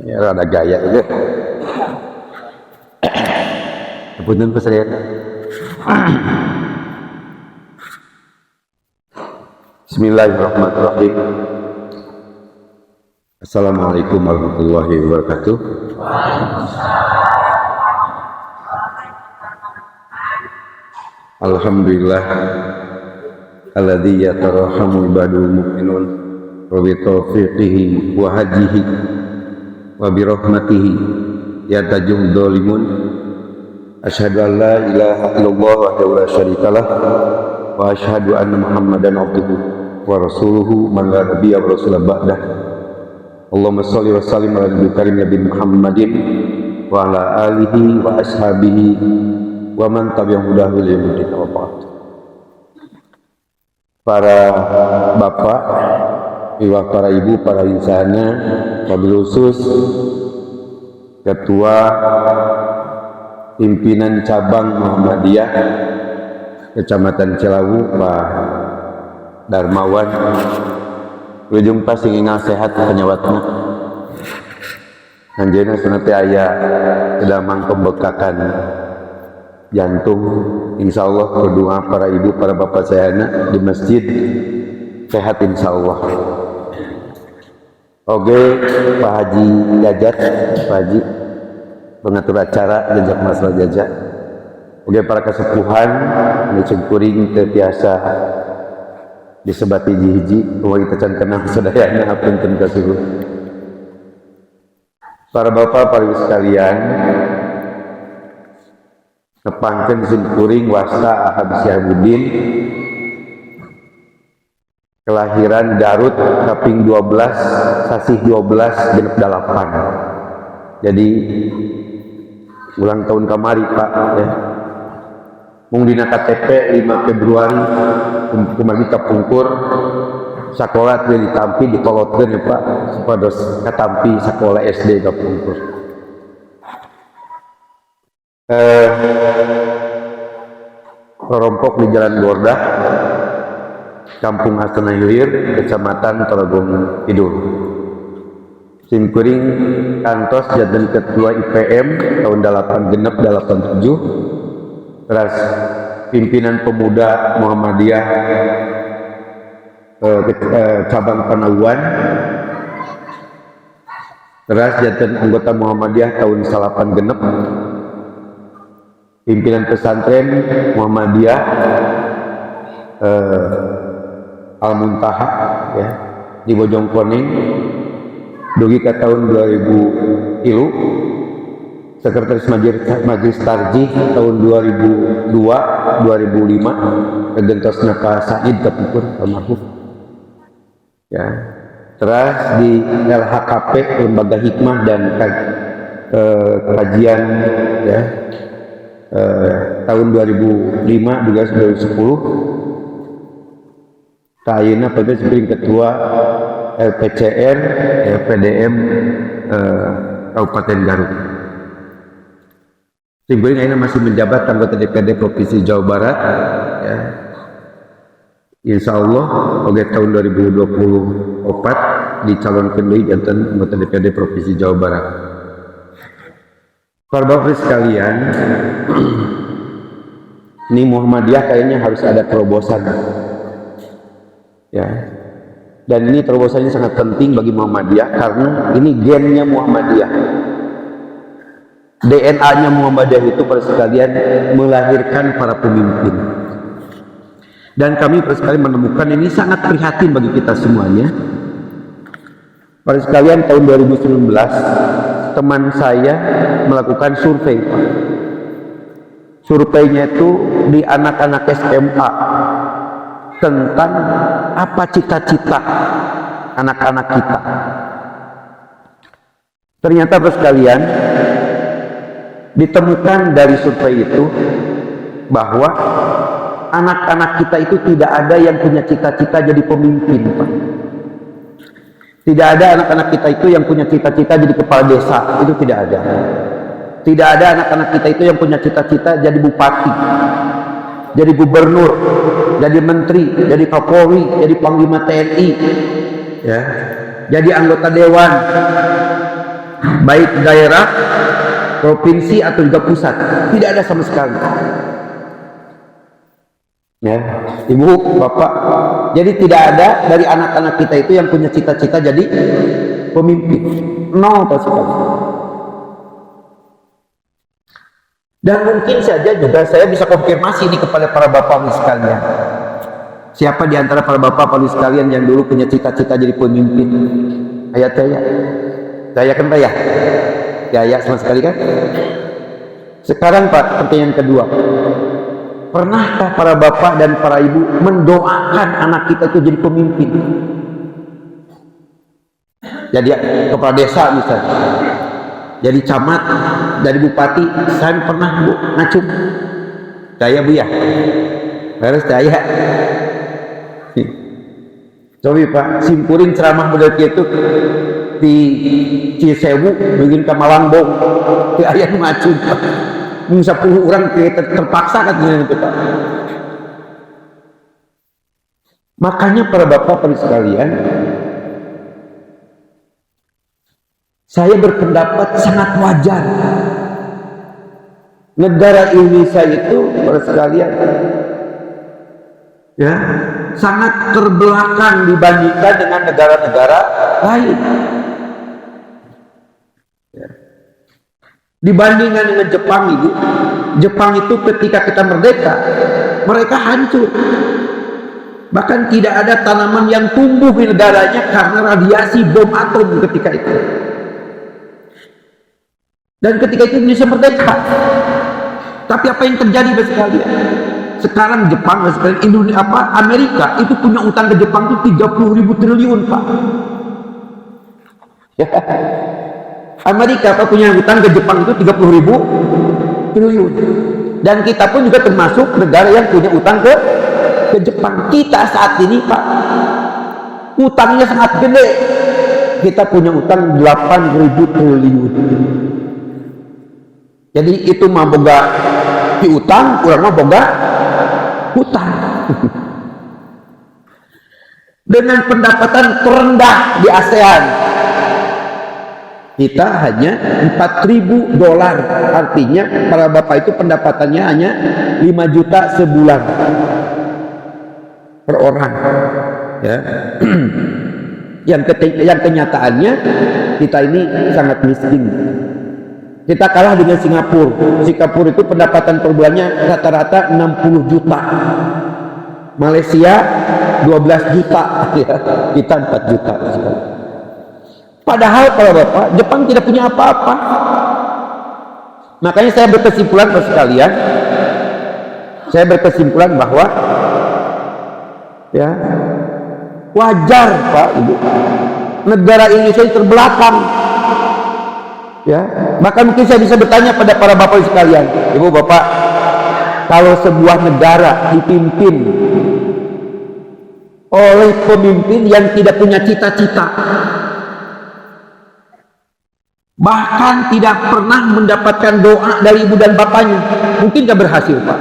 Ya rada gaya itu. Punten peserian. Bismillahirrahmanirrahim. Assalamualaikum warahmatullahi wabarakatuh. Alhamdulillah alladzi yatarahamu ibadul mu'minun wa bi taufiqihi wa hadihi wa bi rahmatihi yatajum dzalimun. Asyhadu an la ilaha illallah wahdahu la syarikalah wa asyhadu anna Muhammadan abduhu wa rasuluhu man la nabiyya wa rasula ba'dah. Allahumma shalli wa sallim ala nabiyil karim Nabi Muhammadin wa ala alihi wa ashabihi wa man tabi'ahum hudahu ila yaumil wa ba'd. Para bapak, para ibu, para insana, wabil khusus ketua pimpinan cabang Muhammadiyah Kecamatan Cilawu Pak Darmawan, ujung pas ingin sehat penyewatnya anjeuna sunat aya sedamang pembekakan jantung, insyaallah berdoa para ibu para bapak sayana di masjid sehat insyaallah. Oke Pak Haji Jajat, Pak Haji pengatur acara jajak masalah jajak. Oke para kesepuhan ngeceng kuring teu biasa disebati hiji-hiji kumaha kita can kenal sadayana hapunten kasuhun. Para bapak para ibu sekalian, nepangkeun sin kuring wasta Ahad Syahabudin kelahiran Garut kaping 12 sasih 12 genep 8. Jadi ulang tahun kamari Pak ya. Mung dina KTP 5 Februari kumaha kapungkur sakola teu ditampi dikolotkeun ya Pak supados katampi sakola SD kapungkur. Rorompok di Jalan Gordah, Kampung Astana Hilir, Kecamatan Talagung Kidul. Sim kuring kantos jaden ketua IPM tahun 86 teras pimpinan pemuda Muhammadiyah cabang Panaguan, teras jaden anggota Muhammadiyah tahun 86, pimpinan pesantren Muhammadiyah Al-Muntaha ya di Bojongkoneng dugi ke tahun 2000 ilu, sekretaris majelis tarjih tahun 2002 2005 kegentosna Pak Said kapungkur almarhum ya. Terus di LHKP Lembaga Hikmah dan Kajian ya tahun 2005 juga 2010 kayaknya pada sebagai ketua LPCR LPDM Kabupaten Garut. Timbuling ini masih menjabat anggota DPD Provinsi Jawa Barat ya. Insya Allah oke tahun 2024 dicalonkan deui janten anggota DPD Provinsi Jawa Barat. Para bapak sekalian, ini Muhammadiyah kayaknya harus ada terobosan ya. Dan ini terobosannya sangat penting bagi Muhammadiyah karena ini gennya Muhammadiyah, DNA-nya Muhammadiyah itu para sekalian melahirkan para pemimpin. Dan kami para sekalian menemukan ini sangat prihatin bagi kita semuanya. Para sekalian tahun 2019 teman saya melakukan survei. Surveinya itu di anak-anak SMA tentang apa cita-cita anak-anak kita. Ternyata para sekalian ditemukan dari survei itu bahwa anak-anak kita itu tidak ada yang punya cita-cita jadi pemimpin, Pak. Tidak ada anak-anak kita itu yang punya cita-cita jadi kepala desa, itu tidak ada. Tidak ada anak-anak kita itu yang punya cita-cita jadi bupati, jadi gubernur, jadi menteri, jadi kapolri, jadi panglima TNI. ya, jadi anggota dewan baik daerah, provinsi atau juga pusat, tidak ada sama sekali. Ya, ibu, bapak, jadi tidak ada dari anak-anak kita itu yang punya cita-cita jadi pemimpin, nol sekali. Dan mungkin saja juga saya bisa konfirmasi ini kepada para bapak sekalian. Siapa di antara para bapak sekalian yang dulu punya cita-cita jadi pemimpin? Ayat saya kan Pak ya? Ya sama sekali kan? Sekarang Pak, pertanyaan kedua. Pernahkah para bapak dan para ibu mendoakan anak kita itu jadi pemimpin? Jadi kepala desa misalnya, jadi camat, dari bupati, saya pernah Bu ngacung. Saya Bu ya, harus saya. Coba Pak, simpurin ceramah model itu di Cisewu, bikin ke Malangbong, ke ayah ngacung. 10 orang terpaksa katanya itu Pak. Makanya para bapak sekalian, saya berpendapat sangat wajar negara Indonesia itu para sekalian ya sangat terbelakang dibandingkan dengan negara-negara lain. Dibandingkan dengan Jepang itu, Jepang itu ketika kita merdeka, mereka hancur. Bahkan tidak ada tanaman yang tumbuh di negaranya karena radiasi bom atom ketika itu. Dan ketika itu Indonesia merdeka. Tapi apa yang terjadi Bapak sekalian? Sekarang Jepang, Bapak sekalian, Indonesia Amerika itu punya utang ke Jepang itu 30.000 triliun Pak. Amerika punya utang ke Jepang itu 30.000 triliun. Dan kita pun juga termasuk negara yang punya utang ke Jepang. Kita saat ini Pak, utangnya sangat gede. Kita punya utang 8.000 triliun. Jadi itu mah boga piutang, kurang mah boga hutang. Dengan pendapatan terendah di ASEAN, kita hanya $4.000, artinya para bapak itu pendapatannya hanya 5 juta sebulan per orang ya. yang kenyataannya kita ini sangat miskin. Kita kalah dengan Singapura. Singapura itu pendapatan per bulannya rata-rata 60 juta, Malaysia 12 juta ya. Kita 4 juta. Padahal para bapak, Jepang tidak punya apa-apa. Makanya saya berkesimpulan Bapak sekalian, saya berkesimpulan bahwa ya wajar Pak Ibu, negara Indonesia terbelakang. Ya, maka mungkin saya bisa bertanya pada para bapak sekalian, Ibu Bapak, kalau sebuah negara dipimpin oleh pemimpin yang tidak punya cita-cita, bahkan tidak pernah mendapatkan doa dari ibu dan bapaknya, mungkin gak berhasil Pak.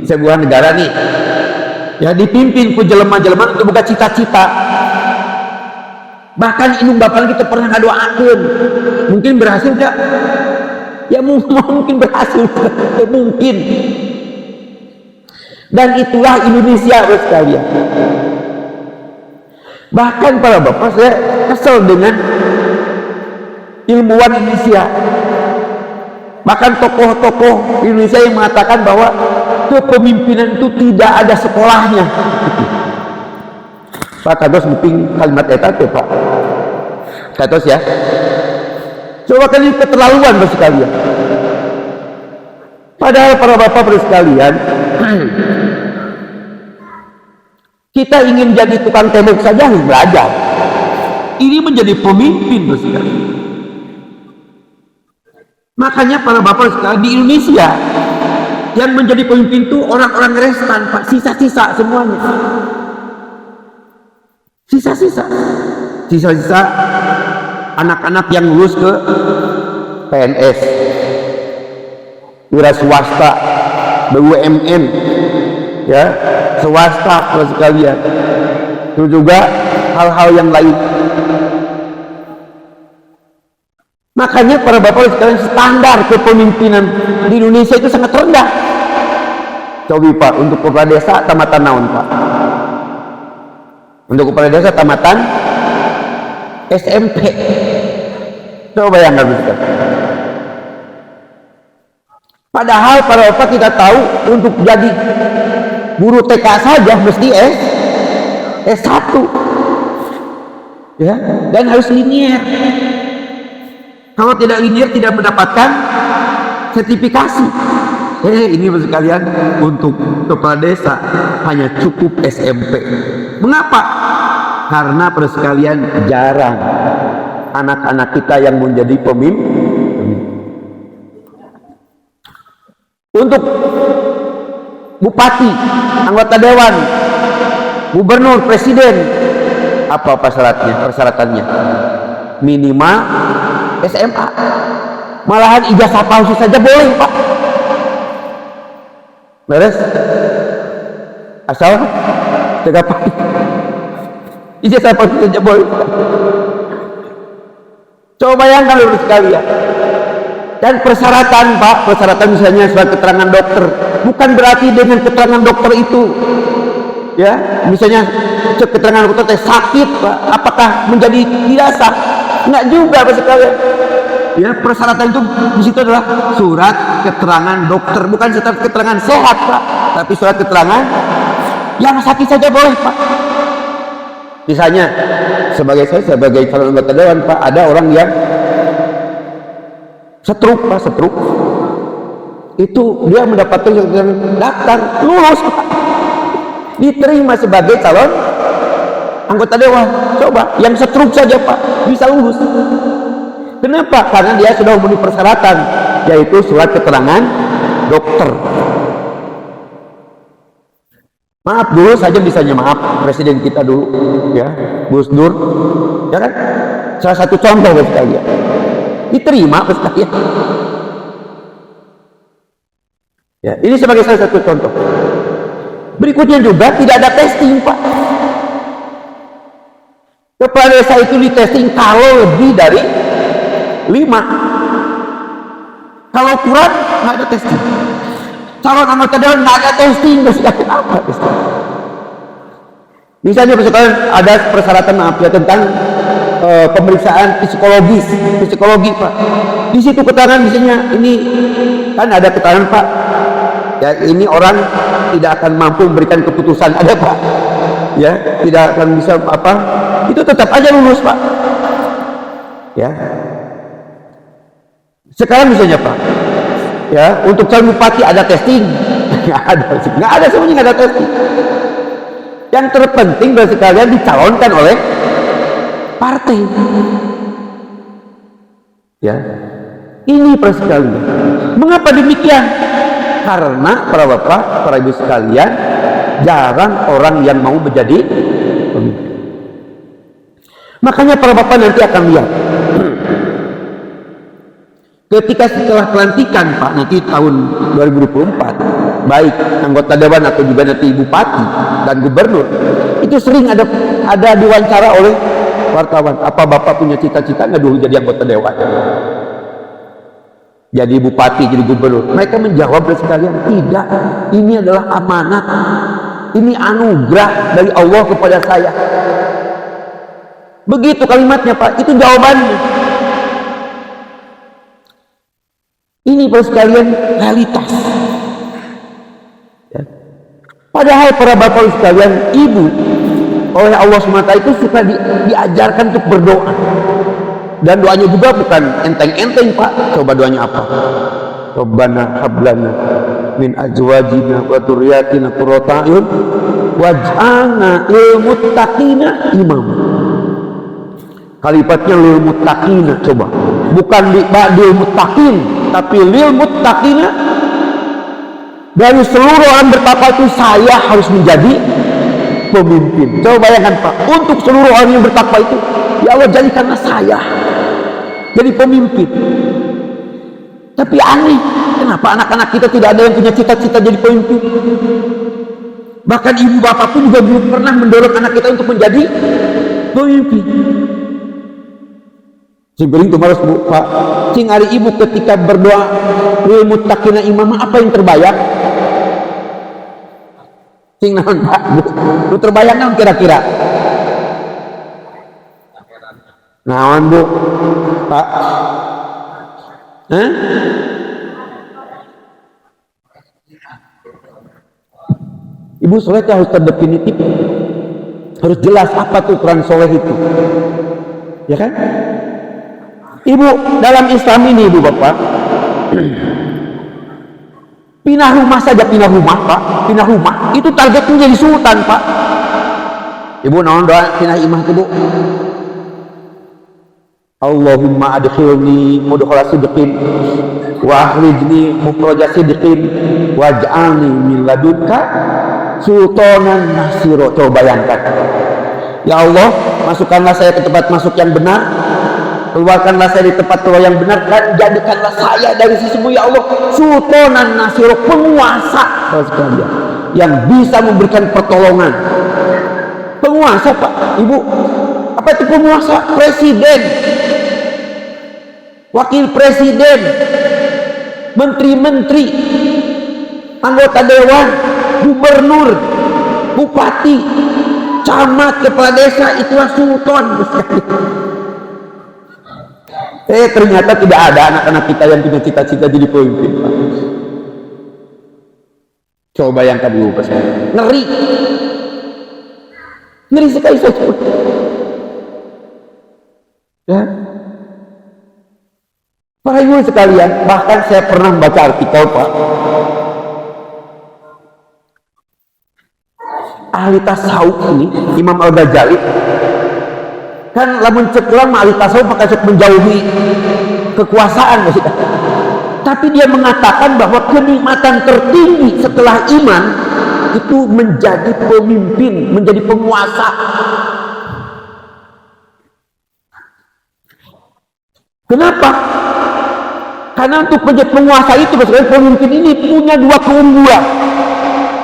Sebuah negara nih ya dipimpin ku jelema-jelema untuk buka cita-cita, bahkan indung bapak kita pernah ngadoakeun, mungkin berhasil gak? Ya mungkin berhasil, mungkin. Dan itulah Indonesia Bapak sekalian. Bahkan para bapak, saya kesel dengan ilmuwan Indonesia, bahkan tokoh-tokoh Indonesia yang mengatakan bahwa kepemimpinan itu tidak ada sekolahnya. Pak kados mungkin kalimat eta tuh Pak kados ya. Coba kan ini keterlaluan Bapak sekalian. Padahal para bapak sekalian, kita ingin jadi tukang tembok saja harus belajar. Ini menjadi pemimpin Bapak sekalian. Makanya para bapak sekalian di Indonesia yang menjadi pemimpin itu orang-orang restan Pak, sisa-sisa semuanya. Sisa-sisa anak-anak yang lulus ke PNS, wira swasta, BUMN, ya, swasta sekalian. Itu juga hal-hal yang lain. Makanya para bapak sekalian, standar kepemimpinan di Indonesia itu sangat rendah. Coba Pak, untuk kepala desa tamatan naon Pak? Untuk kepala desa tamatan SMP. Coba bayangkan Ustaz. Padahal para bapak kita tahu untuk jadi guru TK saja mesti S1. Ya, dan harus linear. Kalau tidak linear tidak mendapatkan sertifikasi. Ini sekalian, untuk kepala desa hanya cukup SMP. Mengapa? Karena pada sekalian jarang anak-anak kita yang menjadi pemimpin. Untuk bupati, anggota dewan, gubernur, presiden, apa persyaratannya? Minimal SMA. Malahan ijazah palsu saja boleh Pak. Beres? Asal tegak Pak. Ijazah palsu saja boleh. Coba bayangkan dulu sekalian. Dan persyaratan Pak, persyaratan misalnya surat keterangan dokter, bukan berarti dengan keterangan dokter itu, ya, misalnya keterangan dokter sakit Pak, apakah menjadi tidak sah? Enggak juga Pak sekalian. Ya, persyaratan itu di situ adalah surat keterangan dokter, bukan surat keterangan sehat Pak, tapi surat keterangan yang sakit saja boleh Pak. Misalnya sebagai calon anggota dewan Pak, ada orang yang stroke Pak, stroke. Itu dia mendapatkan daftar lulus Pak. Diterima sebagai calon anggota dewan. Coba yang stroke saja Pak bisa lulus. Kenapa? Karena dia sudah memenuhi persyaratan, yaitu surat keterangan dokter. Maaf dulu saja misalnya, maaf presiden kita dulu, ya, Gus Dur, ya kan? Salah satu contoh buat kalian. Diterima buat kalian. Ya, ini sebagai salah satu contoh. Berikutnya juga tidak ada testing Pak. Kepala desa itu ditesting kalau lebih dari 5. Kalau kurang nggak ada testing. Calon anggota dewan nggak ada testing, apa testing? Misalnya misalkan ada persyaratan, maaf ya, tentang pemeriksaan psikologi Pak. Di situ keterangan misalnya ini kan ada keterangan Pak, ya ini orang tidak akan mampu memberikan keputusan, ada Pak, ya tidak akan bisa apa, itu tetap aja lulus Pak. Ya. Sekarang misalnya Pak, ya untuk calon bupati ada testing, nggak ada semuanya, nggak ada testing. Yang terpenting bagi kalian dicalonkan oleh partai. Ya, ini persekalian. Mengapa demikian? Karena para bapak, para ibu sekalian, jarang orang yang mau menjadi pemimpin. Makanya para bapak nanti akan lihat, ketika setelah pelantikan Pak, nanti tahun 2024, baik anggota dewan atau juga nanti bupati dan gubernur, itu sering ada diwawancara oleh wartawan. Apa bapak punya cita-cita nggak dulu jadi anggota dewan, jadi bupati, jadi gubernur? Mereka menjawab sekalian, tidak, ini adalah amanat, ini anugerah dari Allah kepada saya. Begitu kalimatnya Pak, itu jawabannya. Ini Bapak sekalian realitas. Ya. Padahal para bapak sekalian, ibu oleh Allah SWT itu suka diajarkan untuk berdoa. Dan doanya juga bukan enteng-enteng Pak. Coba doanya apa? Rabbana hablana min azwajina wa dzurriyyatina qurrata a'yun waj'alna lil muttaqina imama. Kalimatnya lil muttaqina, coba. Bukan lil muttaqin, tapi lil muttaqina. Dari seluruh orang bertakwa itu saya harus menjadi pemimpin. Coba bayangkan Pak, untuk seluruh orang yang bertakwa itu, ya Allah jadikanlah saya jadi pemimpin. Tapi aneh, kenapa anak-anak kita tidak ada yang punya cita-cita jadi pemimpin? Bahkan ibu bapak pun juga belum pernah mendorong anak kita untuk menjadi pemimpin. Sing itu malas bu, Pak. Sing hari ibu ketika berdoa lil muttaqina imama, apa yang terbayang? Sing naon Pak, Bu? Lu terbayang naon kira-kira? Naon Bu? Pak? Hah? Ibu soleh harus terdefinitif, harus jelas apa tuh ukuran soleh itu, ya kan? Ibu dalam Islam ini ibu bapak, pindah rumah saja, pindah rumah Pak, pindah rumah itu targetnya jadi sultan Pak. Ibu naon doa pindah imah itu Bu? Allahumma adkhilni mudkhala sidqin wa akhrijni mukhraja sidqin waj'alni min ladunka sultanan nasiro. Coba bayangkan, ya Allah, masukkanlah saya ke tempat masuk yang benar, keluarkanlah saya di tempat keluar yang benar, dan jadikanlah saya dari sisimu ya Allah sultanan nasiro, penguasa yang bisa memberikan pertolongan. Penguasa Pak, Ibu, apa itu penguasa? Presiden, wakil presiden, menteri-menteri, anggota dewan, gubernur, bupati, camat, kepala desa, itulah sultan. Ternyata tidak ada anak-anak kita yang punya cita-cita jadi pemimpin Pak. Coba bayangkan dulu Pak, ngeri, ngeri sekali saja. Ya, para ibu sekalian, bahkan saya pernah membaca artikel Pak, ahli tasawuf ini Imam Al-Ghazali kan lamun ceklam ahli tasawuf maka cek menjauhi kekuasaan maksudnya. Tapi dia mengatakan bahwa kenikmatan tertinggi setelah iman itu menjadi pemimpin, menjadi penguasa. Kenapa? Karena untuk menjadi penguasa itu maksudnya pemimpin ini punya dua keunggulan.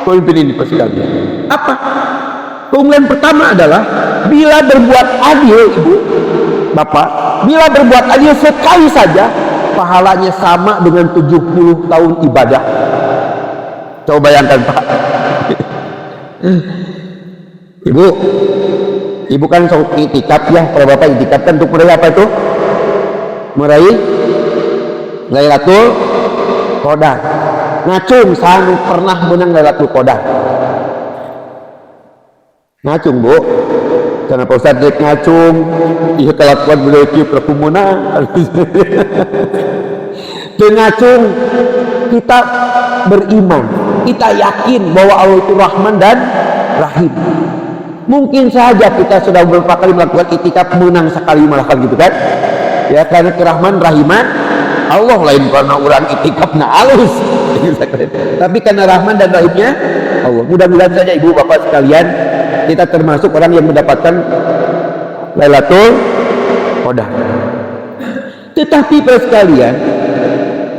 Pemimpin ini pasti ada. Apa? Keunggulan pertama adalah bila berbuat adil, Ibu, Bapak, bila berbuat adil sekali saja, pahalanya sama dengan 70 tahun ibadah. Coba bayangkan Pak. Ibu kan sok itikaf ya, kalau Bapak itikaf kan untuk meraih apa itu? Meraih Lailatul Qadar. Ngacung sanu pernah menang Lailatul Qadar. Ngacung Bu, karena Pak Ustadz dek ngacung, iya kelakuan beliau itu perkumuna. Ngacung, kita beriman, kita yakin bahwa Allah itu Rahman dan Rahim. Mungkin saja kita sudah beberapa kali melakukan itikaf menang sekali malah kan gitu kan? Ya karena kerahman Rahiman Allah, lain karena orang itikafna alus. Tapi karena Rahman dan Rahimnya Allah. Mudah-mudahan saja Ibu Bapak sekalian, kita termasuk orang yang mendapatkan Lailatul Qadar. Tetapi para sekalian,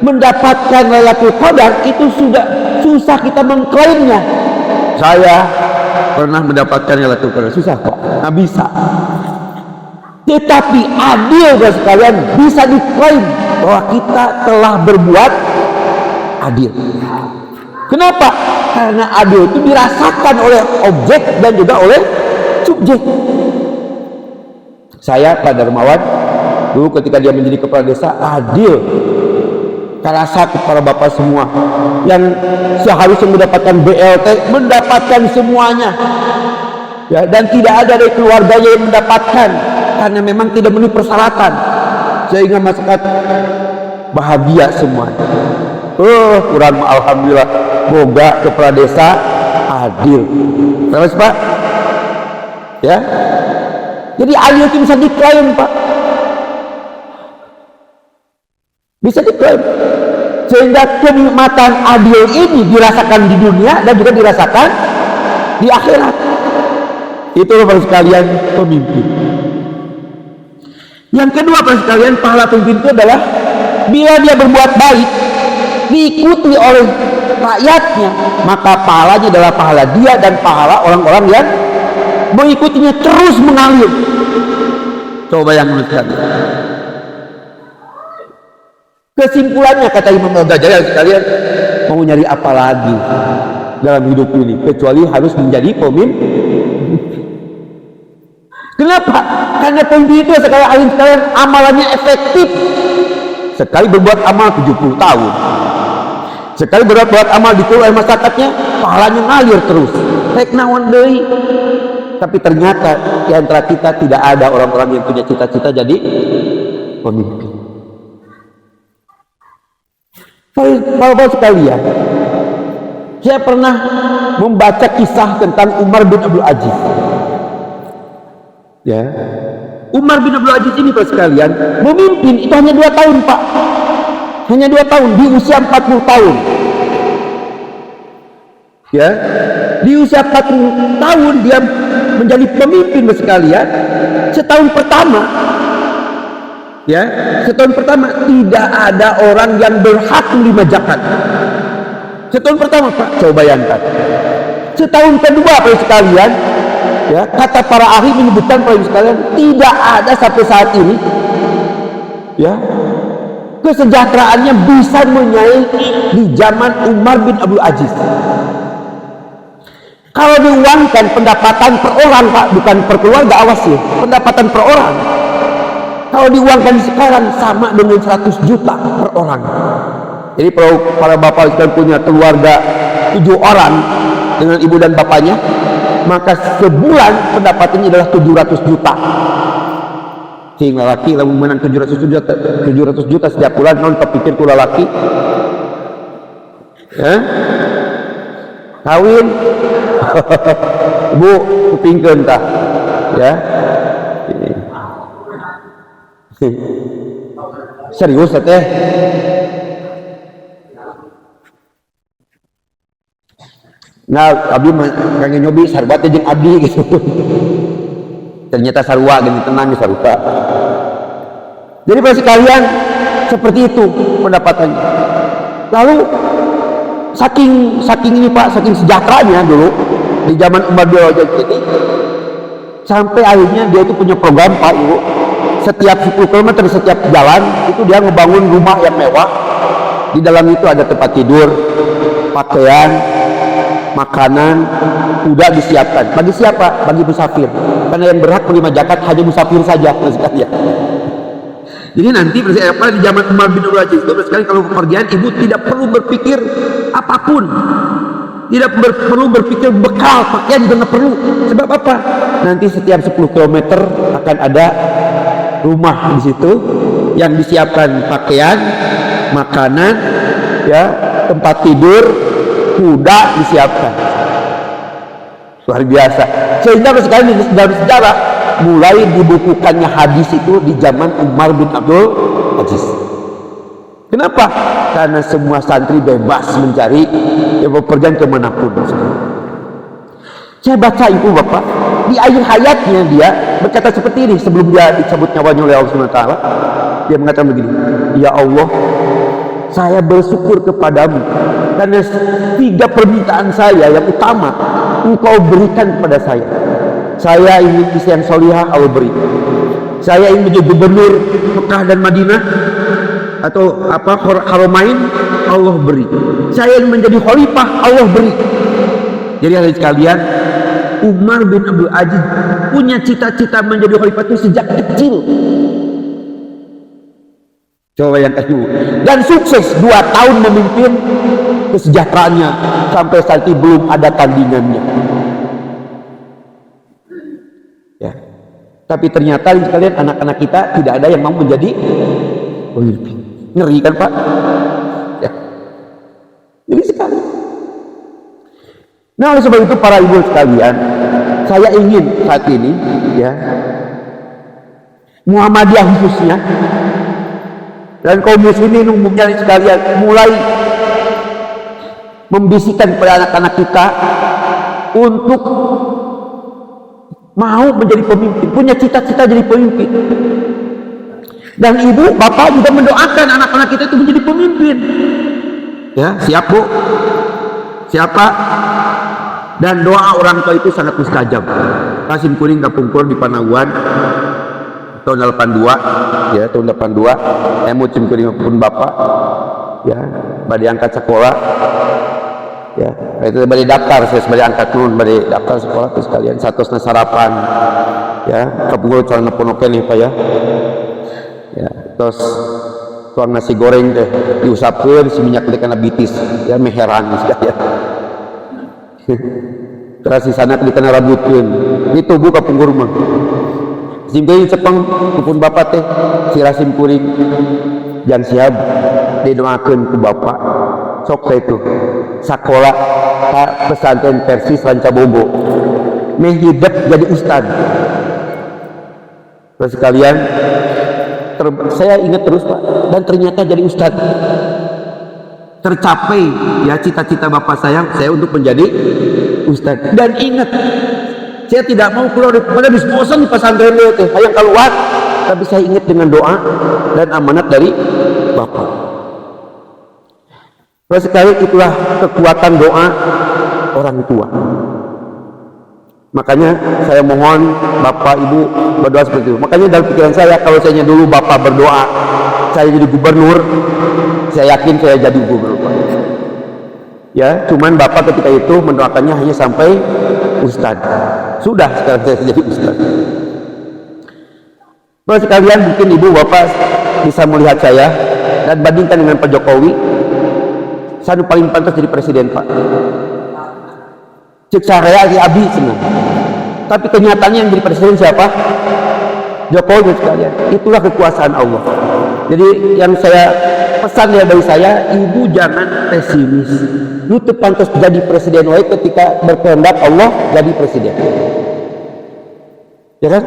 mendapatkan Lailatul Qadar itu sudah susah kita mengklaimnya. Saya pernah mendapatkan Lailatul Qadar, susah kok, nggak bisa. Tetapi adil para sekalian, bisa diklaim bahwa kita telah berbuat adil. Kenapa? Karena adil itu dirasakan oleh objek dan juga oleh subjek. Saya Pak Darmawan dulu ketika dia menjadi kepala desa, adil terasa kepada Bapak semua yang seharusnya mendapatkan BLT mendapatkan semuanya ya, dan tidak ada dari keluarganya yang mendapatkan karena memang tidak memenuhi persyaratan, sehingga masyarakat bahagia semuanya. Kurang alhamdulillah boga kepala desa adil. Terus Pak ya, jadi adil itu bisa diklaim Pak, bisa diklaim, sehingga kenikmatan adil ini dirasakan di dunia dan juga dirasakan di akhirat. Itu Bapak sekalian pemimpin. Yang kedua Bapak sekalian, pahala pemimpin itu adalah bila dia berbuat baik diikuti oleh rakyatnya, maka pahalanya adalah pahala dia dan pahala orang-orang yang mengikutinya terus mengalir. Coba yang menurut kesimpulannya, kata Imam Al-Ghazali sekalian, mau nyari apa lagi dalam hidup ini kecuali harus menjadi pemimpin. Kenapa? Karena pemimpin itu sekalian amalannya efektif. Sekali berbuat amal 70 tahun, sekali berbuat amal dikeluarkan masyarakatnya, pahalanya ngalir terus. Tek naon deui. Tapi ternyata di antara kita tidak ada orang-orang yang punya cita-cita jadi pemimpin. Bapak sekalian, saya pernah membaca kisah tentang Umar bin Abdul Aziz. Ya, Umar bin Abdul Aziz ini, Bapak sekalian, memimpin itu hanya 2 tahun, Pak. Hanya 2 tahun di usia 40 tahun. Ya, di usia 40 tahun dia menjadi pemimpin, Bapak sekalian. Setahun pertama, ya, setahun pertama tidak ada orang yang berhak menerima zakat. Setahun pertama, Pak, coba bayangkan. Setahun kedua, Bapak sekalian, ya, kata para ahli menyebutkan, Bapak sekalian, tidak ada sampai saat ini, ya, kesejahteraannya bisa menyaingi di zaman Umar bin Abdul Aziz. Kalau diuangkan pendapatan per orang, Pak, bukan per keluarga, awas ya, pendapatan per orang. Kalau diuangkan sekarang sama dengan 100 juta per orang. Jadi kalau para bapak sekalian punya keluarga 7 orang dengan ibu dan bapaknya, maka sebulan pendapatannya adalah 700 juta. Sehingga laki lalu menang 700 juta setiap bulan, non terpikir kula laki. Ya? Kawin. Bu, kupingkeun tah. Ya. Serius teh. Nah, abdi kangen nyobi sarbat jeung abdi gitu. Ternyata sarua gini tenang sarua. Jadi pasti kalian seperti itu pendapatannya. Lalu saking ini Pak, saking sejahteranya dulu di zaman Umar bin Abdul Aziz ini, sampai akhirnya dia itu punya program, Pak Ibu. Setiap 10 km setiap jalan itu dia ngebangun rumah yang mewah. Di dalam itu ada tempat tidur, pakaian, makanan, kuda disiapkan. Bagi siapa? Bagi musafir. Karena yang berhak menerima zakat hanya musafir saja, sekalian. Jadi nanti apa di zaman Umar bin Abdul Aziz, sekali kalau kepergian, ibu tidak perlu berpikir apapun, tidak perlu berpikir bekal, pakaian juga nggak perlu. Sebab apa? Nanti setiap 10 km akan ada rumah di situ yang disiapkan pakaian, makanan, ya, tempat tidur, kuda disiapkan. Luar biasa. Sehingga sekali dalam sejarah mulai dibukukannya hadis itu di zaman Umar bin Abdul Aziz. Kenapa? Karena semua santri bebas mencari, ya, bepergian kemanapun. Saya baca itu Bapak, di akhir hayatnya dia berkata seperti ini sebelum dia dicabut nyawanya oleh Allah Subhanahu wa taala. Dia mengatakan begini, "Ya Allah, saya bersyukur kepadamu karena 3 permintaan saya yang utama Engkau berikan kepada saya. Saya ingin istri yang solihah, Allah beri. Saya ingin menjadi gubernur Mekah dan Madinah atau Haramain, Allah beri. Saya ingin menjadi khalifah, Allah beri." Jadi hadirin sekalian, Umar bin Abdul Aziz punya cita-cita menjadi khalifah itu sejak kecil. Coba yang kedua, dan sukses 2 tahun memimpin, kesejahteraannya sampai saat ini belum ada tandingannya. Ya. Tapi ternyata sekalian anak-anak kita tidak ada yang mau menjadi pemimpin. Ngeri kan Pak? Ya. Ngeri sekali. Nah oleh sebab itu para ibu sekalian, saya ingin saat ini, ya, Muhammadiyah khususnya dan kaum muslimin umumnya sekalian mulai membisikkan kepada anak-anak kita untuk mau menjadi pemimpin, punya cita-cita jadi pemimpin. Dan ibu, bapak juga mendoakan anak-anak kita itu menjadi pemimpin. Ya, siap Bu? Siapa? Dan doa orang tua itu sangat mustajab. Kasim Kuring kapungkur di Panaguan tahun 82, ya tahun 82. Cim Kuring pun bapak, ya, badi angkat sekolah, ya itu badi daftar, saya sebagai angkat nun badi daftar sekolah terus kalian satosna sarapan, ya kapungkur calon ponoke nih Pak ya, ya terus tuang nasi goreng teh diusapkeun si minyak teh kana bitis, ya meheran sekalian. Terus di sana dikena rabutkeun itu Bu kapungkur mah simpeun cepeng kupun bapak teh si Rasim Kuring jang siap didoakeun ku bapak sok teh itu sakola ka pesantren Persis Rancabogo meh hidup jadi ustad. Terus sekalian saya ingat terus Pak, dan ternyata jadi ustad tercapai ya cita-cita bapak saya untuk menjadi ustad. Dan ingat, saya tidak mau keluar pada bosan di pesantren itu hayang keluar, tapi saya ingat dengan doa dan amanat dari bapak. Terus sekali itulah kekuatan doa orang tua. Makanya saya mohon bapak ibu berdoa seperti itu. Makanya dalam pikiran saya, kalau saya dulu bapak berdoa saya jadi gubernur, saya yakin saya jadi gubernur. Ya, cuman bapak ketika itu mendoakannya hanya sampai ustad. Sudah sekarang saya jadi ustad. Terus sekalian mungkin ibu bapak bisa melihat saya dan bandingkan dengan Pak Jokowi, saya paling pantas jadi presiden Pak. Cek saya di abdi senang. Tapi kenyataannya yang jadi presiden siapa? Jokowi sekalian. Itulah kekuasaan Allah. Jadi yang saya pesan ya dari saya, ibu jangan pesimis. Lu tuh pantas jadi presiden wae ketika berkehendak Allah jadi presiden. Ya kan?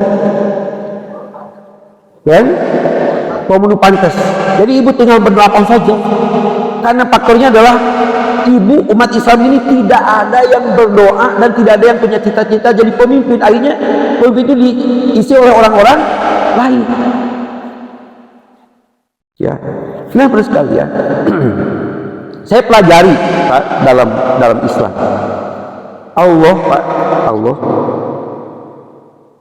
Dan kamu pantas. Jadi ibu tinggal berdoa saja. Karena faktornya adalah ibu umat Islam ini tidak ada yang berdoa dan tidak ada yang punya cita-cita jadi pemimpin. Akhirnya pemimpin itu diisi oleh orang-orang lain. Ya, nah terus sekalian, saya pelajari Pak, dalam Islam. Allah Pak, Allah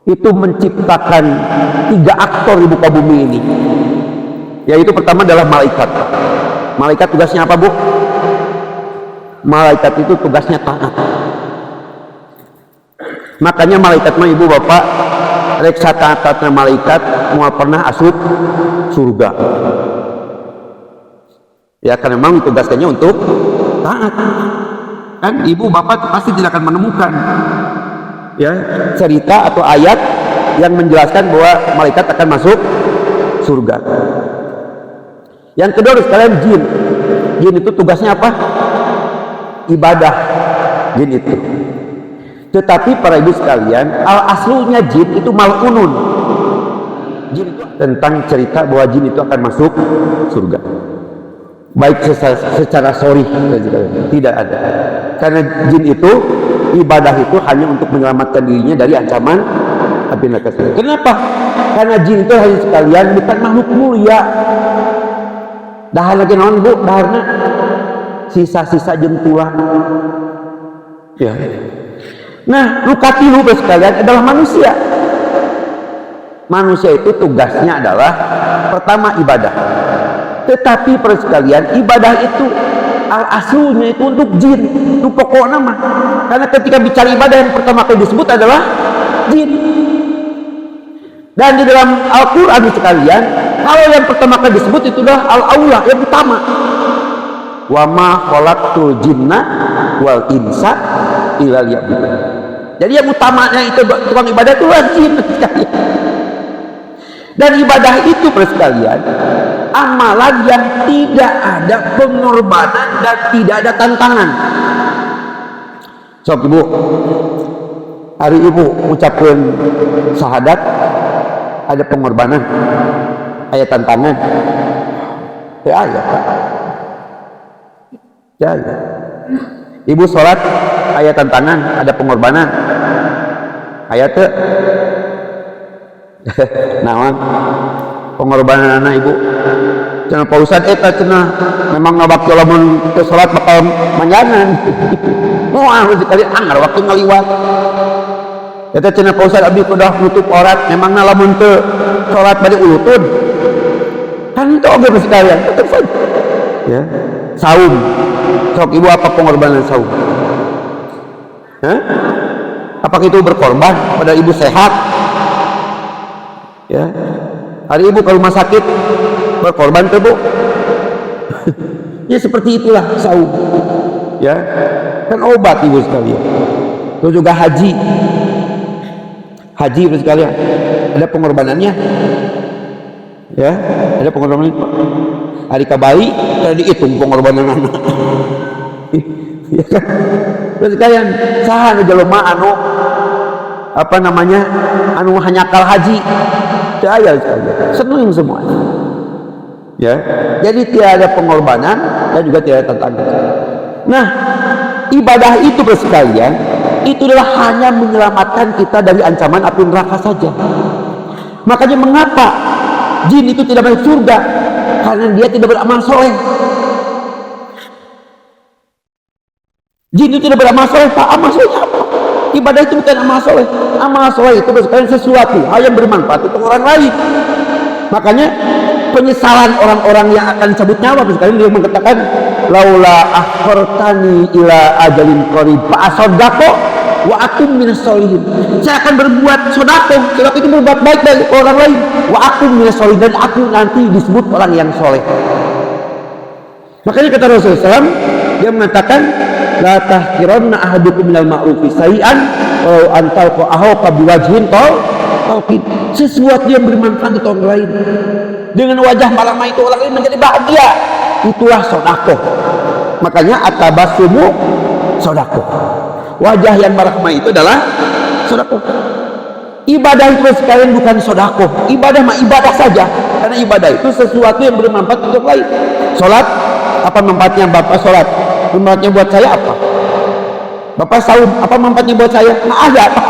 itu menciptakan 3 aktor di muka bumi ini. Yaitu pertama adalah malaikat. Malaikat tugasnya apa Bu? Malaikat itu tugasnya taat. Makanya malaikat mah ibu bapak reksa taatnya malaikat mau pernah asup surga. Ya karena memang tugasnya untuk taat. Kan ibu bapak pasti tidak akan menemukan ya cerita atau ayat yang menjelaskan bahwa malaikat akan masuk surga. Yang kedua sekalian jin. Jin itu tugasnya apa? Ibadah. Jin itu. Tetapi para ibu sekalian, aslunya jin itu mal'unun. Jin itu tentang cerita bahwa jin itu akan masuk surga. Baik secara sorry, tidak ada. Karena jin itu ibadah itu hanya untuk menyelamatkan dirinya dari ancaman api neraka. Kenapa? Karena jin itu hanya sekalian bukan makhluk mulia. Dahar lagi naon Bu, daharna sisa-sisa jentulan. Ya. Nah, lukatilu sekalian adalah manusia. Manusia itu tugasnya adalah pertama ibadah. Tetapi para sekalian, ibadah itu aslunya itu untuk jin, itu pokok nama. Karena ketika bicara ibadah yang pertama kali disebut adalah jin. Dan di dalam Al-Quran sekalian, kalau yang pertama kali disebut itu adalah al-aula, yang utama. Wa ma khalaqtul jinna wal insa illa liya'budun. Jadi yang utamanya itu tukang ibadah itu jin sekalian. Dan ibadah itu sekalian amalan yang tidak ada pengorbanan dan tidak ada tantangan. Sok ibu, hari ibu ucapkan syahadat, ada pengorbanan, ada tantangan. Ya ya. Ya, ya. Ibu sholat, ada tantangan, ada pengorbanan. Ayat tuh. Nah, pengorbanan anak ibu cenah Pak Ustad eta cenah memang ngabakti lamun teu salat bakal manjangan. Moal sekali anggar waktu ngaliwat. Eta cenah Pak Ustad abdi kudah nutup aurat memangna lamun teu salat bade ulutun. Kan itu oge sekalian, tetep saja. Ya. Saum. Sok ibu apa pengorbanan saum? Hah? Apakah itu berkorban pada ibu sehat? Ya. Hari ibu ke rumah sakit berkorban tuh bu. Ya seperti itulah saum. Ya. Kan obat ibu sekalian. Itu juga haji. Haji ibu sekalian. Ada pengorbanannya. Ya, ada pengorbanan. Hari kabali tadi dihitung pengorbanan anak. Ya kan? Terus kalian saha nu jelema anu apa namanya? Anu hanyakal haji. Teu aya sekalian. Seneng semua. Ya. Jadi tidak ada pengorbanan dan juga tidak ada tantangan. Nah, ibadah itu sekalian, itu adalah hanya menyelamatkan kita dari ancaman api neraka saja. Makanya mengapa jin itu tidak masuk surga? Karena dia tidak beramal soleh. Jin itu tidak beramal soleh. Pak, amal soleh apa? Ibadah itu bukan amal soleh. Amal soleh itu bukan sesuatu hal yang bermanfaat untuk orang lain. Makanya penyesalan orang-orang yang akan cabut nyawa, sekali dia mengatakan, laula akhartani ila ajalin qarib fa asaddaqu wa akum minas sholihin. Saya akan berbuat sedekah. Sedekah itu berbuat baik bagi orang lain. Wa akum minas sholihin, dan aku nanti disebut orang yang soleh. Makanya kata Rasulullah SAW, dia mengatakan, la tahqiranna ahadukum minal ma'rufi sayyi'an walau antalqa ahqa biwajhin talqin. Sesuatu yang bermanfaat untuk orang lain dengan wajah malamah itu orang lain menjadi bahagia, itulah sedekah. Makanya at-tabassumu sedekah. Wajah yang merahmah itu adalah sedekah. Ibadah itu sekalian bukan sedekah. Ibadah mah ibadah saja, karena ibadah itu sesuatu yang bermanfaat untuk lain. Salat, apa manfaatnya Bapak salat? Manfaatnya buat saya apa? Bapak saum, apa manfaatnya buat saya? Nggak ada apa.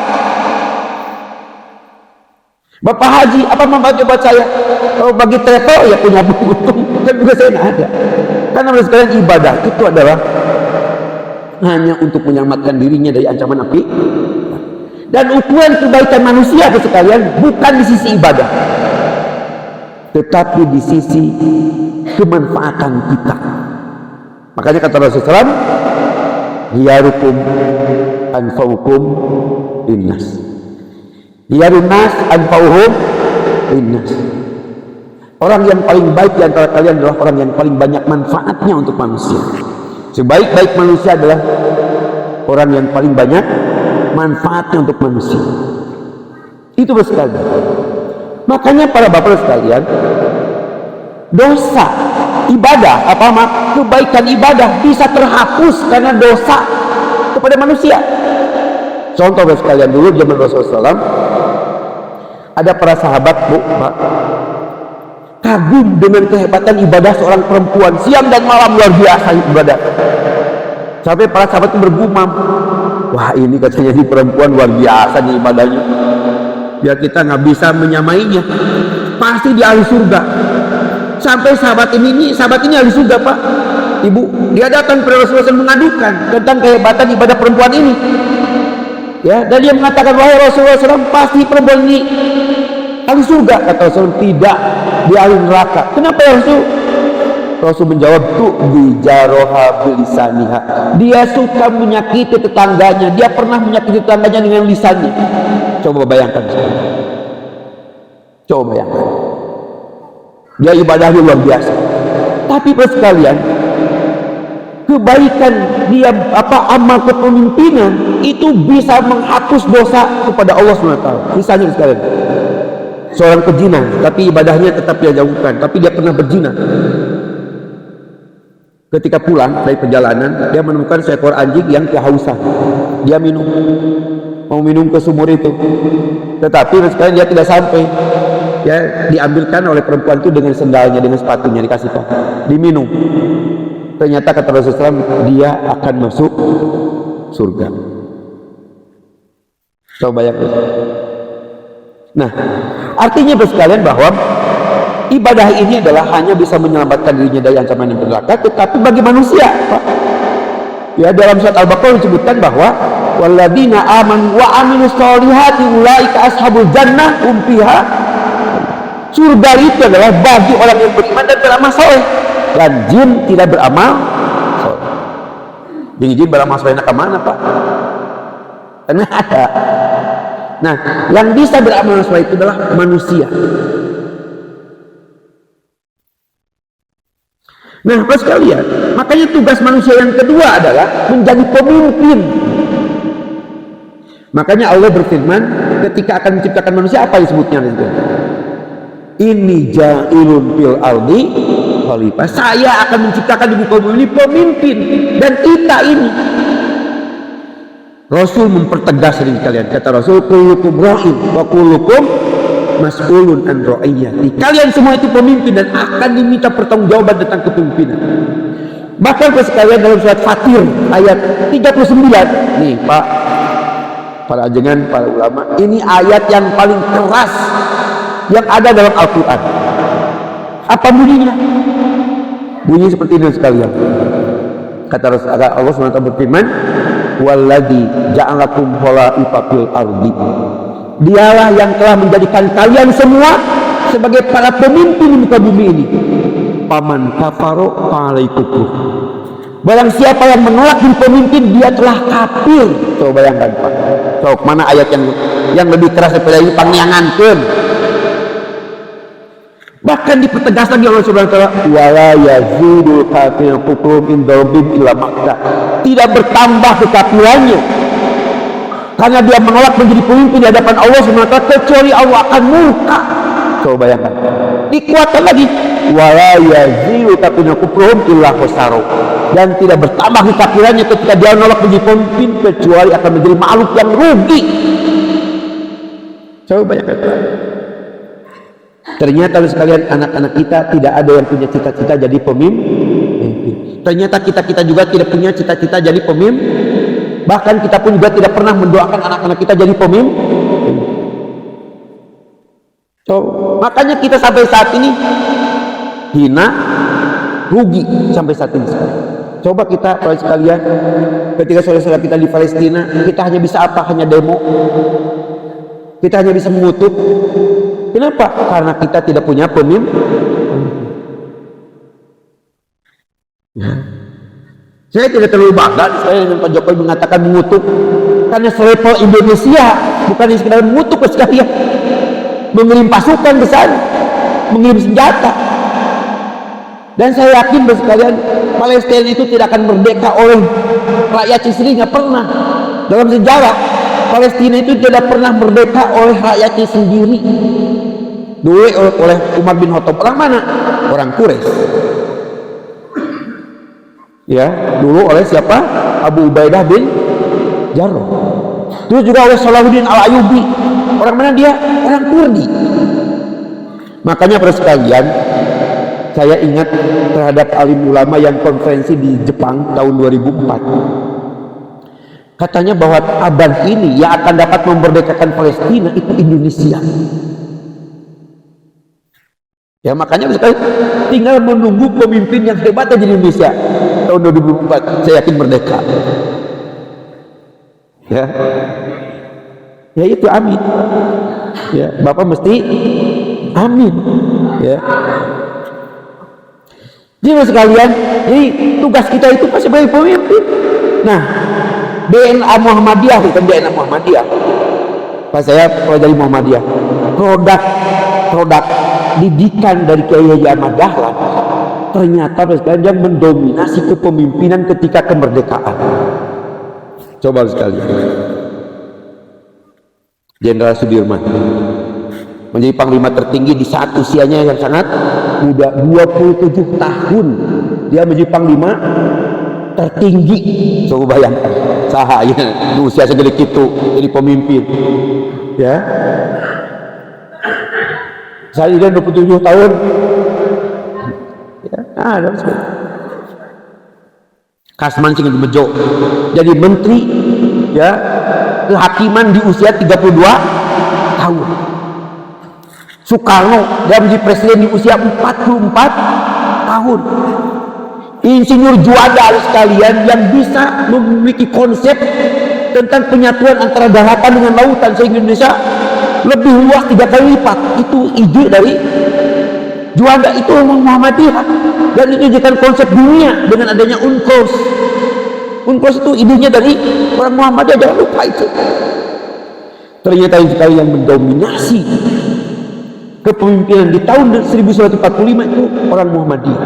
Bapak haji, apa manfaatnya buat saya? Kalau bagi travel ya punya untung, kan juga saya nggak ada. Karena sekalian ibadah itu adalah hanya untuk menyelamatkan dirinya dari ancaman api. Dan ukuran kebaikan manusia sekalian bukan di sisi ibadah, tetapi di sisi kemanfaatan kita. Makanya kata Rasulullah SAW, hiyarukum anfa'ukum linnas. Hiyarun nas anfa'uhum linnas. Orang yang paling baik di antara kalian adalah orang yang paling banyak manfaatnya untuk manusia. Sebaik-baik manusia adalah orang yang paling banyak manfaatnya untuk manusia. Itu sekali. Makanya para bapak sekalian, dosa ibadah kebaikan ibadah bisa terhapus karena dosa kepada manusia. Contoh sekalian, dulu zaman Rasulullah SAW ada para sahabat Pak, kagum dengan kehebatan ibadah seorang perempuan, siang dan malam luar biasa ibadah. Sampai para sahabat itu bergumam, wah ini katanya di perempuan luar biasa nih ibadahnya, ya kita nggak bisa menyamainya, pasti di ahli surga. Sampai sahabat ini ahli surga Pak, ibu, dia datang kepada Rasulullah SAW mengadukan tentang kehebatan ibadah perempuan ini. Ya, dan dia mengatakan, wahai Rasulullah SAW, pasti perempuan ini ahli surga. Kata Rasul, tidak, dia ahli neraka. Kenapa ya Rasul? Rasul menjawab, tu'di jaroha bilisaniha. Dia suka menyakiti tetangganya. Dia pernah menyakiti tetangganya dengan lisannya. Coba bayangkan. Coba bayangkan. Dia ibadahnya luar biasa. Tapi sekalian, kebaikan dia amal kepemimpinan itu bisa menghapus dosa kepada Allah SWT. Misalnya sekalian, seorang pezina, tapi ibadahnya tetap dia jauhkan, tapi dia pernah berzina. Ketika pulang dari perjalanan, dia menemukan seekor anjing yang kehausan. Dia mau minum ke sumur itu, tetapi sekalian dia tidak sampai. Ya, diambilkan oleh perempuan itu dengan sendalnya, dengan sepatunya, dikasih Pak, diminum. Ternyata kata Rasulullah SAW, dia akan masuk surga. Coba bayangkan. Nah, artinya sekalian bahwa ibadah ini adalah hanya bisa menyelamatkan dirinya dari ancaman neraka, tetapi bagi manusia, Pak. Ya, dalam surat Al-Baqarah disebutkan bahwa walladzina amanu wa amilus solihati ulaika ashabul jannah hum fiha. Surga itu adalah bagi orang yang beriman dan beramal soleh, dan jin tidak beramal soleh. Jin beramal soleh nak kemana, Pak? Karena ada. Nah, yang bisa beramal soleh itu adalah manusia. Nah, Bapak sekalian, makanya tugas manusia yang kedua adalah menjadi pemimpin. Makanya Allah berfirman ketika akan menciptakan manusia, apa disebutnya itu? Ini ja'ilun fil ardi khalifah. Saya akan menciptakan di muka bumi ini pemimpin, dan kita ini. Rasul mempertegas ini kalian. Kata Rasul, kullukum ra'in wa kullukum mas'ulun an ra'iyati. Kalian semua itu pemimpin dan akan diminta pertanggungjawaban tentang kepemimpinan. Bahkan sekalian dalam surat Fatir ayat 39. Nih, Pak, para ajengan, para ulama, ini ayat yang paling keras yang ada dalam Al-Quran. Apa bunyinya? Bunyi seperti ini sekalian. Kata Allah SWT berfirman, walladzi ja'alakum khalaifa fil ardi. Dialah yang telah menjadikan kalian semua sebagai para pemimpin di muka bumi ini. Paman kafaro fa'alai kufur. Barang siapa yang menolak jadi pemimpin, dia telah kafir. Coba bayangkan, Pak. Coba mana ayat yang lebih keras daripada ini, pangyangankeun. Bahkan dipertegas lagi Allah Subhanahu wa taala, wala yazidul kafir kufrum inda rabbihim illa maqta. Tidak bertambah kekafirannya karena dia menolak menjadi pemimpin di hadapan Allah Subhanahu wa taala, kecuali Allah akan murka. Coba bayangkan. Dikuatkan lagi, wala yazidul kafir kufrum illa khasara. Dan tidak bertambah kekafirannya ketika dia menolak menjadi pemimpin, kecuali akan menjadi makhluk yang rugi. Coba bayangkan. Ternyata sekalian, anak-anak kita tidak ada yang punya cita-cita jadi pemimpin. Ternyata kita juga tidak punya cita-cita jadi pemimpin. Bahkan kita pun juga tidak pernah mendoakan anak-anak kita jadi pemimpin. So, makanya kita sampai saat ini hina, rugi sampai saat ini. Coba kita sekalian, ketika saudara-saudara kita di Palestina, kita hanya bisa apa? Hanya demo. Kita hanya bisa mengutuk. Kenapa? Karena kita tidak punya pemimpin. Saya tidak terlalu bangga saya dengan Pak Jokowi mengatakan mengutuk, karena selevel Indonesia, bukan sekedar mengutuk sekalian, mengirim pasukan ke sana, mengirim senjata. Dan saya yakin sekalian, Palestina itu tidak akan merdeka oleh rakyat sendiri, nggak pernah. Dalam sejarah Palestina itu tidak pernah merdeka oleh rakyatnya sendiri. Dulu oleh Umar bin Khattab. Orang mana? Orang Quraisy. Ya, dulu oleh siapa? Abu Ubaidah bin Jarrah. Terus juga oleh Salahuddin Al-Ayyubi. Orang mana dia? Orang Kurdi. Makanya pada sekalian, saya ingat terhadap alim ulama yang konferensi di Jepang tahun 2004. Katanya bahwa abad ini yang akan dapat memerdekakan Palestina itu Indonesia. Ya, makanya tinggal menunggu pemimpin yang hebat di Indonesia. Tahun 2004 saya yakin merdeka. Ya, ya itu amin. Ya, Bapak mesti amin. Ya. Jadi sekalian, jadi tugas kita itu pasti sebagai pemimpin. Nah, DNA Muhammadiyah, bukan DNA Muhammadiyah. Pas saya pelajari Muhammadiyah, produk didikan dari Kiai Haji Ahmad Dahlan ternyata dia mendominasi kepemimpinan ketika kemerdekaan. Coba sekali, Jenderal Sudirman menjadi panglima tertinggi di saat usianya yang sangat muda, 27 tahun dia menjadi panglima tertinggi. Coba bayangkan, sahaya di usia segede itu jadi pemimpin. Ya, saya sudah 27 tahun. Ya, ada Kasman Singh Bejo jadi menteri, ya, kehakiman di usia 32 tahun. Soekarno, dia menjadi presiden di usia 44 tahun. Insinyur Juanda sekalian yang bisa memiliki konsep tentang penyatuan antara daratan dengan lautan sehingga Indonesia lebih luas 3 kali lipat. Itu ide dari Juanda, itu orang Muhammadiyah, dan itu jadikan konsep dunia dengan adanya UNCLOS. UNCLOS itu idenya dari orang Muhammadiyah, jangan lupa itu. Ternyata sekali yang mendominasi kepemimpinan di tahun 1945 itu orang Muhammadiyah.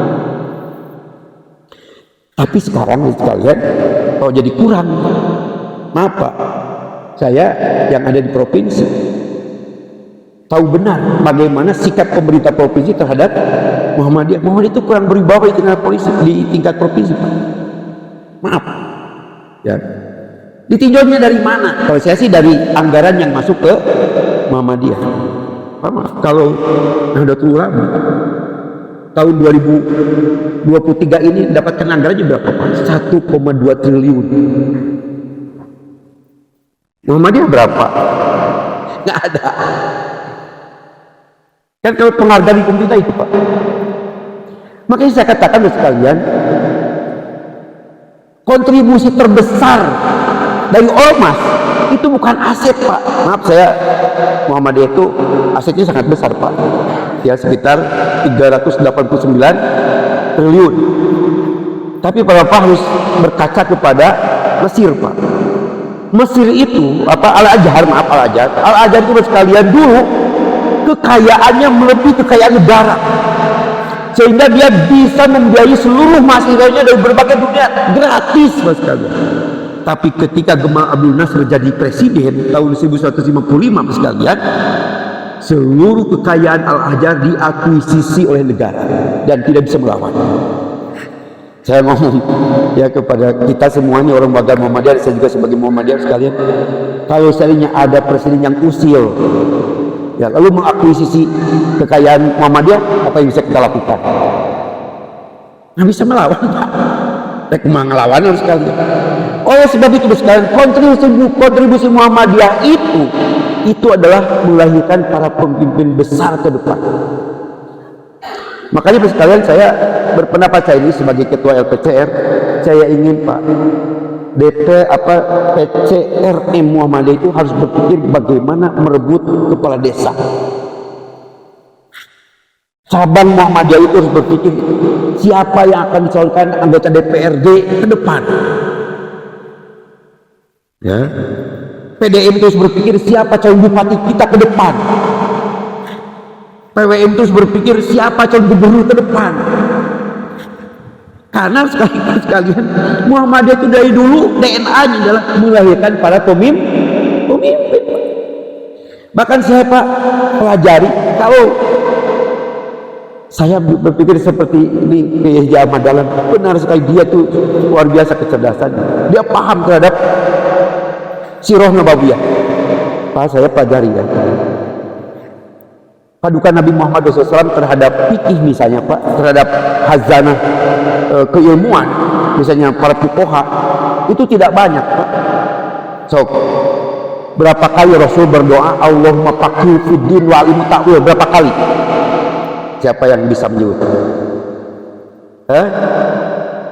Tapi sekarang sekalian kalau jadi kurang, maaf Pak, saya yang ada di provinsi tahu benar bagaimana sikap pemerintah provinsi terhadap Muhammadiyah. Muhammadiyah itu kurang berwibawa di tingkat provinsi Pak. Maaf ya. Ditinjaunya dari mana? Kalau saya sih dari anggaran yang masuk ke Muhammadiyah. Pak, maaf, kalau Nahdlatul Ulama tahun 2023 ini dapatkan anggarannya berapa Pak? 1,2 triliun. Muhammadiyah berapa? Nggak ada. Kan kalau penghargaan di pemerintah itu Pak. Makanya saya katakan sekalian, kontribusi terbesar dari ormas itu bukan aset Pak. Maaf, saya Muhammadiyah itu asetnya sangat besar Pak, ya sekitar 389 triliun. Tapi Bapak harus berkaca kepada Mesir Pak. Mesir itu Al-Azhar itu sekalian dulu kekayaannya melebihi kekayaan negara, sehingga dia bisa membiayai seluruh mahasiswanya dari berbagai dunia gratis Mas sekalian. Tapi ketika Gamal Abdel Nasser jadi presiden tahun 1955 Mas sekalian, seluruh kekayaan Al-Azhar diakuisisi oleh negara dan tidak bisa melawan. Saya ngomong ya kepada kita semuanya orang warga Muhammadiyah, saya juga sebagai Muhammadiyah sekalian, kalau seandainya ada presiden yang usil ya lalu mengakuisisi kekayaan Muhammadiyah, apa yang bisa kita lakukan? Nggak bisa melawan Pak. Kemana ngelawan harus sekalian. Oleh sebab itu sekalian, kontribusi Muhammadiyah itu adalah melahirkan para pemimpin besar ke depan. Makanya sekalian, saya berpendapat, saya ini sebagai ketua LPCR, saya ingin Pak PCRM Muhammadiyah itu harus berpikir bagaimana merebut kepala desa. Cabang Muhammadiyah itu harus berpikir siapa yang akan dicalonkan anggota DPRD ke depan. Ya, PDM terus berpikir siapa calon bupati kita ke depan. PWM terus berpikir siapa calon gubernur ke depan. Karena sekalian Muhammadiyah itu dari dulu DNA-nya adalah melahirkan para pemimpin. Bahkan saya Pak pelajari, kalau saya berpikir seperti ini Kiai Ahmad Dahlan, benar sekali, dia tuh luar biasa kecerdasannya. Dia paham terhadap Sirah Nabawiyah. Pak, saya pelajari ya. Padukan Nabi Muhammad SAW terhadap fikih misalnya Pak, terhadap hazanah keilmuan misalnya para fuqaha itu tidak banyak Pak. So, berapa kali Rasul berdoa Allahumma faqih fid din wa alim ta'wil? Berapa kali? Siapa yang bisa menyebut?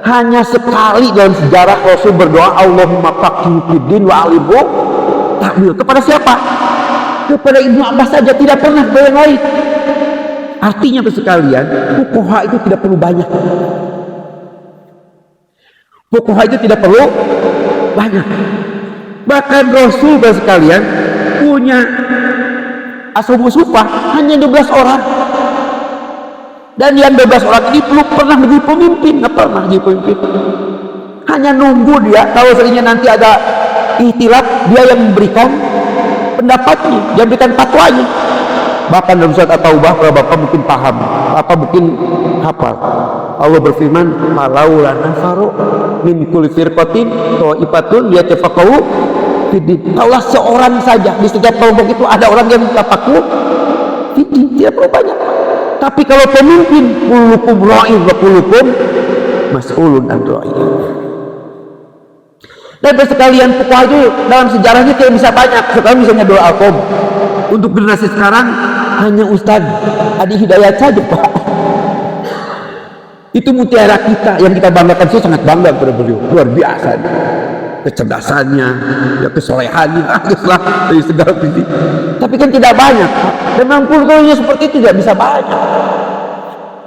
Hanya sekali dalam sejarah Rasul berdoa Allahumma faqih fid din wa alim ta'wil. Kepada siapa? Kepada Ibnu Abbas saja, tidak pernah kepada yang lain. Artinya sekalian, fuqaha itu tidak perlu banyak. Fuqaha itu tidak perlu banyak. Bahkan Rasul sekalian punya ashabu sufah hanya 12 orang. Dan yang 12 orang ini belum pernah menjadi pemimpin, nggak pernah jadi pemimpin. Hanya nunggu dia, kalau seandainya nanti ada ikhtilaf, dia yang memberikan pendapatnya, dia memberikan fatwanya. Bahkan dalam surat At-Taubah, kalau Bapak mungkin paham, Bapak mungkin hafal, Allah berfirman, "Malaula nafaru min kulli firqatin ta'ifatun yatafaqahu fiddin." Allah seorang saja, di setiap kelompok itu ada orang yang tafaqahu fiddin, tidak perlu banyak. Tapi kalau pemimpin, kullukum ra'in wa kullukum mas'ulun an ra'iyah. Dan sekalian fuqaha itu dalam sejarahnya tidak bisa banyak. Sekarang misalnya doa Al-Qom untuk generasi sekarang hanya Ustadz Adi Hidayat saja Pak. Itu mutiara kita yang kita banggakan. Saya sangat bangga kepada beliau, luar biasa kecerdasannya, ya kesolehannya, dari segala sisi. Tapi kan tidak banyak Pak. Dan memang kulturnya seperti itu tidak bisa banyak.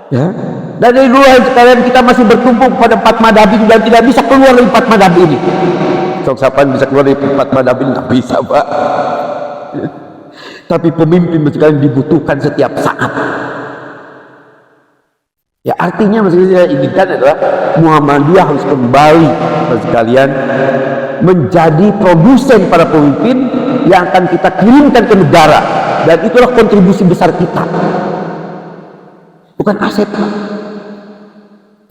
Ya, dan dari dulu sekalian kita masih bertumpu pada 4 madhab ini dan tidak bisa keluar dari 4 madhab ini. Sok-sapan bisa keluar dari 4 madhab ini, nggak bisa Pak. Tapi pemimpin sekalian dibutuhkan setiap saat. Ya artinya maksudnya saya inginkan adalah Muhammadiyah harus kembali sekalian menjadi produsen para pemimpin yang akan kita kirimkan ke negara, dan itulah kontribusi besar kita, bukan aset.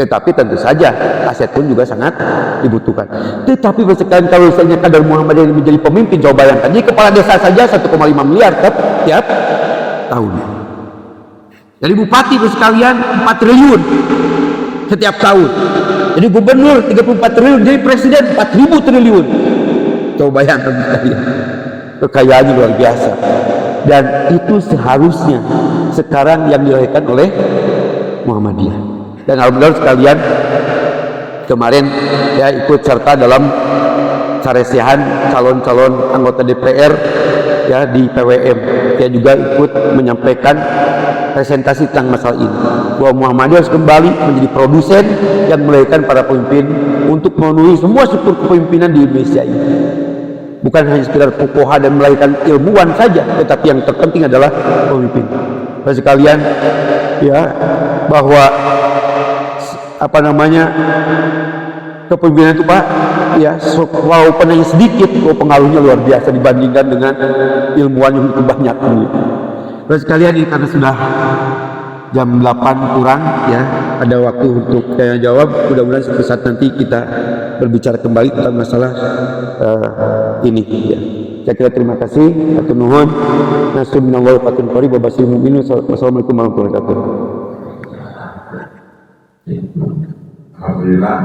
Tetapi tentu saja aset pun juga sangat dibutuhkan. Tetapi sekalian kalau misalnya kadar Muhammadiyah menjadi pemimpin, coba bayangkan, jadi kepala desa saja 1,5 miliar tiap tahun. Jadi bupati sekalian 4 triliun setiap tahun. Jadi gubernur 34 triliun, jadi presiden 4.000 triliun. Coba bayangkan sekalian, kekayaannya luar biasa. Dan itu seharusnya sekarang yang dilahirkan oleh Muhammadiyah. Dan alhamdulillah sekalian, kemarin ya ikut serta dalam saresihan calon-calon anggota DPR ya di PWM. Dia juga ikut menyampaikan presentasi tentang masalah ini, bahwa Muhammadiyah harus kembali menjadi produsen yang melahirkan para pemimpin untuk memenuhi semua struktur kepemimpinan di Indonesia ini. Bukan hanya sekedar fuqaha dan melahirkan ilmuwan saja, tetapi yang terpenting adalah pemimpin. Bapak sekalian, ya, bahwa kepemimpinan itu Pak, ya, walaupun hanya sedikit, pengaruhnya luar biasa dibandingkan dengan ilmuwan yang itu banyak. Bapak sekalian, ini karena sudah jam 8 kurang, ya, ada waktu untuk tanya jawab. Mudah-mudahan suatu saat nanti kita berbicara kembali tentang masalah ini. Ya. Saya kira terima kasih. Atur nuhun. Nasrullah fatun qarib wa basyiril mu'minin. Wassalamualaikum warahmatullahi wabarakatuh. Alhamdulillah.